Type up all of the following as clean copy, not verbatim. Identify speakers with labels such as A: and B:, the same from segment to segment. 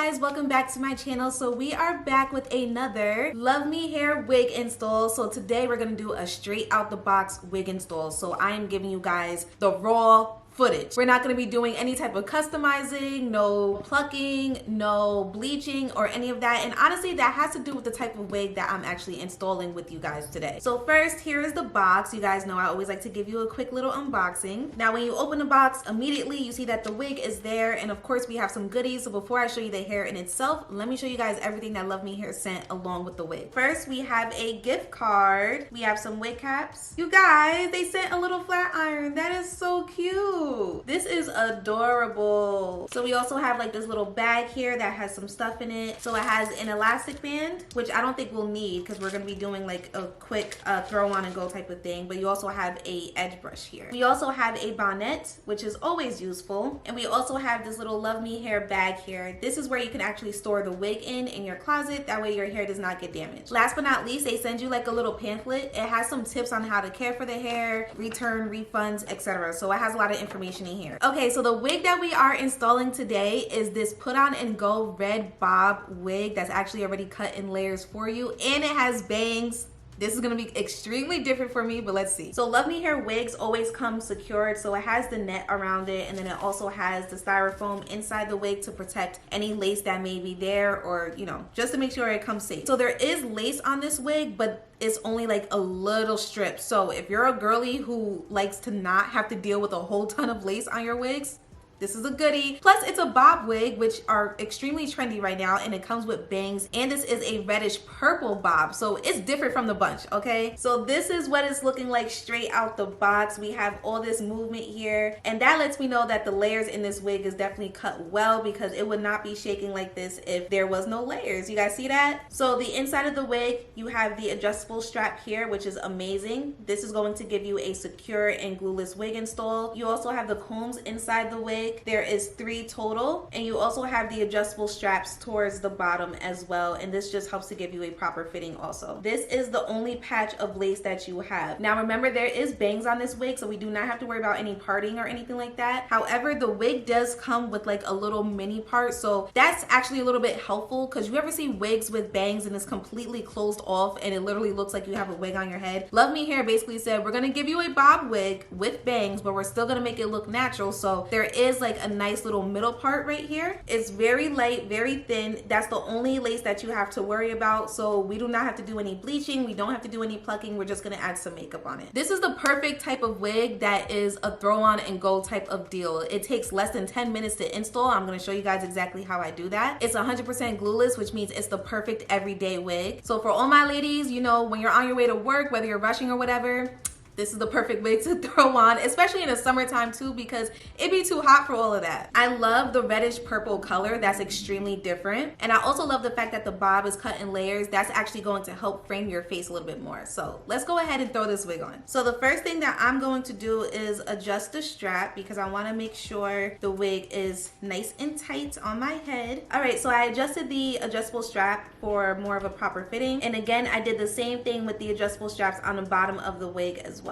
A: guys, welcome back to my channel. So we are back with another Love Me Hair wig install. So today we're gonna do a straight out the box wig install. So I am giving you guys the raw footage. We're not going to be doing any type of customizing, no plucking, no bleaching or any of that. And honestly, that has to do with the type of wig that I'm actually installing with you guys today. So first, here is the box. You guys know I always like to give you a quick little unboxing. Now, when you open the box, immediately you see that the wig is there. And of course, we have some goodies. So before I show you the hair in itself, let me show you guys everything that Love Me Hair sent along with the wig. First, we have a gift card. We have some wig caps. You guys, they sent a little flat iron. That is so cute. This is adorable. So we also have like this little bag here that has some stuff in it. So it has an elastic band, which I don't think we'll need because we're gonna be doing like a quick throw on and go type of thing. But you also have a edge brush here. We also have a bonnet, which is always useful. And we also have this little Love Me Hair bag here. This is where you can actually store the wig in your closet. That way your hair does not get damaged. Last but not least, they send you like a little pamphlet. It has some tips on how to care for the hair, return, refunds, etc. So it has a lot of information in here. Okay, so the wig that we are installing today is this put on and go red bob wig that's actually already cut in layers for you, and it has bangs. This is gonna be extremely different for me, but let's see. So Love Me Hair wigs always come secured. So it has the net around it, and then it also has the styrofoam inside the wig to protect any lace that may be there, or, you know, just to make sure it comes safe. So there is lace on this wig, but it's only like a little strip. So if you're a girly who likes to not have to deal with a whole ton of lace on your wigs, this is a goodie. Plus, it's a bob wig, which are extremely trendy right now, and it comes with bangs. And this is a reddish purple bob, so it's different from the bunch, okay? So this is what it's looking like straight out the box. We have all this movement here, and that lets me know that the layers in this wig is definitely cut well, because it would not be shaking like this if there was no layers. You guys see that? So the inside of the wig, you have the adjustable strap here, which is amazing. This is going to give you a secure and glueless wig install. You also have the combs inside the wig. There is 3 total, and you also have the adjustable straps towards the bottom as well, and this just helps to give you a proper fitting also. This is the only patch of lace that you have. Now remember, there is bangs on this wig, so we do not have to worry about any parting or anything like that. However, the wig does come with like a little mini part, so that's actually a little bit helpful, because you ever see wigs with bangs and it's completely closed off and it literally looks like you have a wig on your head? Love Me Hair basically said, we're gonna give you a bob wig with bangs, but we're still gonna make it look natural. So there is like a nice little middle part right here. It's very light, very thin. That's the only lace that you have to worry about. So we do not have to do any bleaching. We don't have to do any plucking. We're just gonna add some makeup on it. This is the perfect type of wig that is a throw on and go type of deal. It takes less than 10 minutes to install. I'm gonna show you guys exactly how I do that. It's 100% glueless, which means it's the perfect everyday wig. So for all my ladies, you know, when you're on your way to work, whether you're rushing or whatever, this is the perfect wig to throw on, especially in the summertime too, because it'd be too hot for all of that. I love the reddish purple color. That's extremely different. And I also love the fact that the bob is cut in layers. That's actually going to help frame your face a little bit more. So let's go ahead and throw this wig on. So the first thing that I'm going to do is adjust the strap, because I want to make sure the wig is nice and tight on my head. All right, so I adjusted the adjustable strap for more of a proper fitting. And again, I did the same thing with the adjustable straps on the bottom of the wig as well.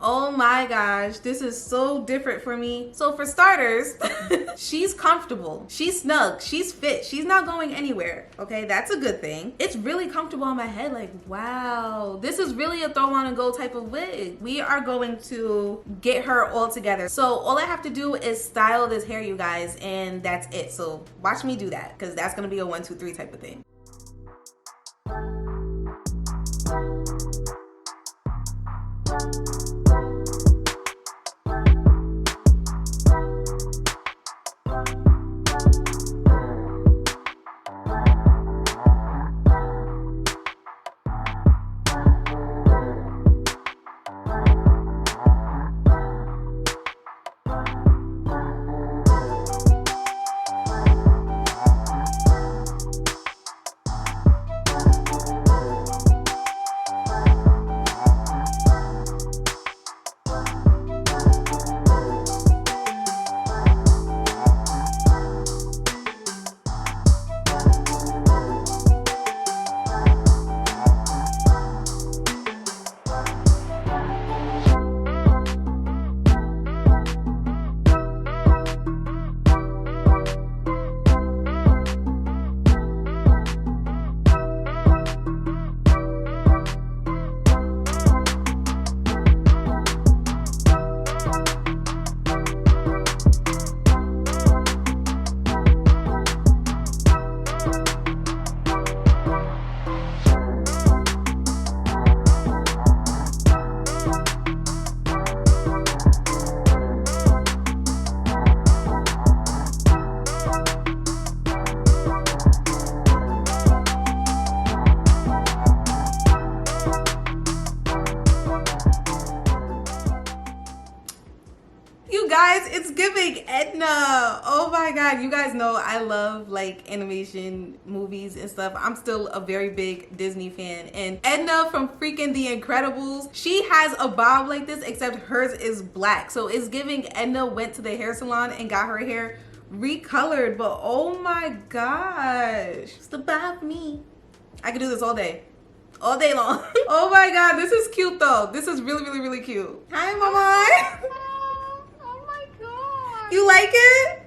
A: Oh my gosh, this is so different for me. So for starters, she's comfortable, she's snug, she's fit, she's not going anywhere. Okay, that's a good thing. It's really comfortable on my head. Like, wow, this is really a throw on and go type of wig. We are going to get her all together. So all I have to do is style this hair, you guys, and that's it. So watch me do that, because that's gonna be a 1, 2, 3 type of thing. You guys, it's giving Edna. Oh my god, you guys know I love like animation movies and stuff. I'm still a very big Disney fan, and Edna from freaking The Incredibles, she has a bob like this, except hers is black. So it's giving Edna went to the hair salon and got her hair recolored. But oh my gosh, it's the bob me. I could do this all day long. Oh my god, this is cute though. This is really cute. Hi, Mama. You like it?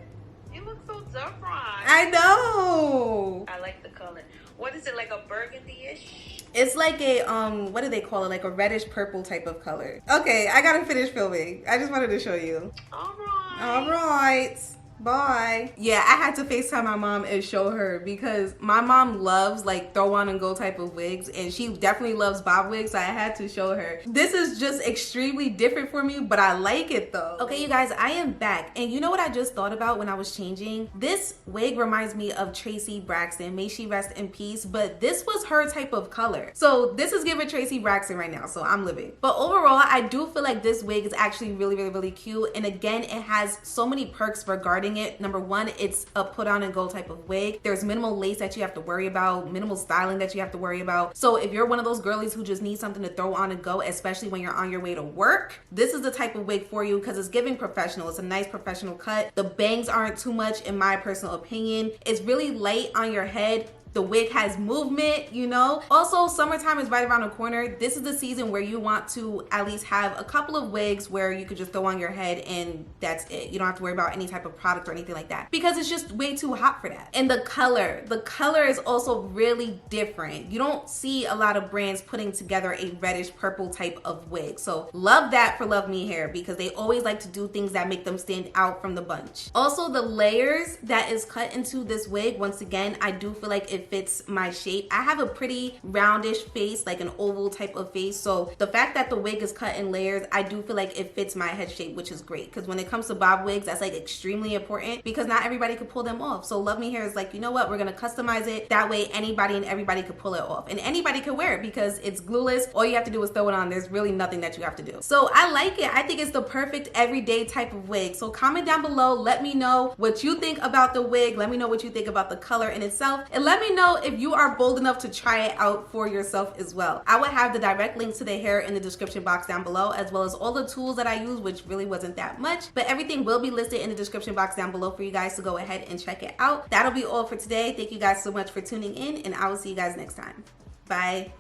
B: You look so different.
A: I know.
B: I like the color. What is it, like a burgundy-ish?
A: It's like a what do they call it? Like a reddish purple type of color. Okay, I gotta finish filming. I just wanted to show you.
B: All right.
A: All right. Bye. Yeah, I had to FaceTime my mom and show her because my mom loves like throw on and go type of wigs, and she definitely loves bob wigs, so I had to show her. This is just extremely different for me, but I like it though. Okay, you guys, I am back, and you know what I just thought about when I was changing? This wig reminds me of Tracy Braxton. May she rest in peace, but this was her type of color. So this is giving Tracy Braxton right now, so I'm living. But overall, I do feel like this wig is actually really cute, and again, it has so many perks regarding it. Number one, it's a put on and go type of wig. There's minimal lace that you have to worry about, minimal styling that you have to worry about. So if you're one of those girlies who just need something to throw on and go, especially when you're on your way to work, this is the type of wig for you because it's giving professional. It's a nice professional cut. The bangs aren't too much in my personal opinion. It's really light on your head. The wig has movement, you know. Also, summertime is right around the corner. This is the season where you want to at least have a couple of wigs where you could just throw on your head and that's it. You don't have to worry about any type of product or anything like that because it's just way too hot for that. And the color is also really different. You don't see a lot of brands putting together a reddish purple type of wig. So love that for Love Me Hair because they always like to do things that make them stand out from the bunch. Also, the layers that is cut into this wig, once again, I do feel like it fits my shape. I have a pretty roundish face, like an oval type of face. So the fact that the wig is cut in layers, I do feel like it fits my head shape, which is great. Because when it comes to bob wigs, that's like extremely important because not everybody could pull them off. So Love Me Hair is like, you know what? We're going to customize it. That way anybody and everybody could pull it off. And anybody could wear it because it's glueless. All you have to do is throw it on. There's really nothing that you have to do. So I like it. I think it's the perfect everyday type of wig. So comment down below. Let me know what you think about the wig. Let me know what you think about the color in itself. And let me know if you are bold enough to try it out for yourself as well. I will have the direct links to the hair in the description box down below, as well as all the tools that I use, which really wasn't that much, but everything will be listed in the description box down below for you guys to go ahead and check it out. That'll be all for today. Thank you guys so much for tuning in, and I will see you guys next time. Bye.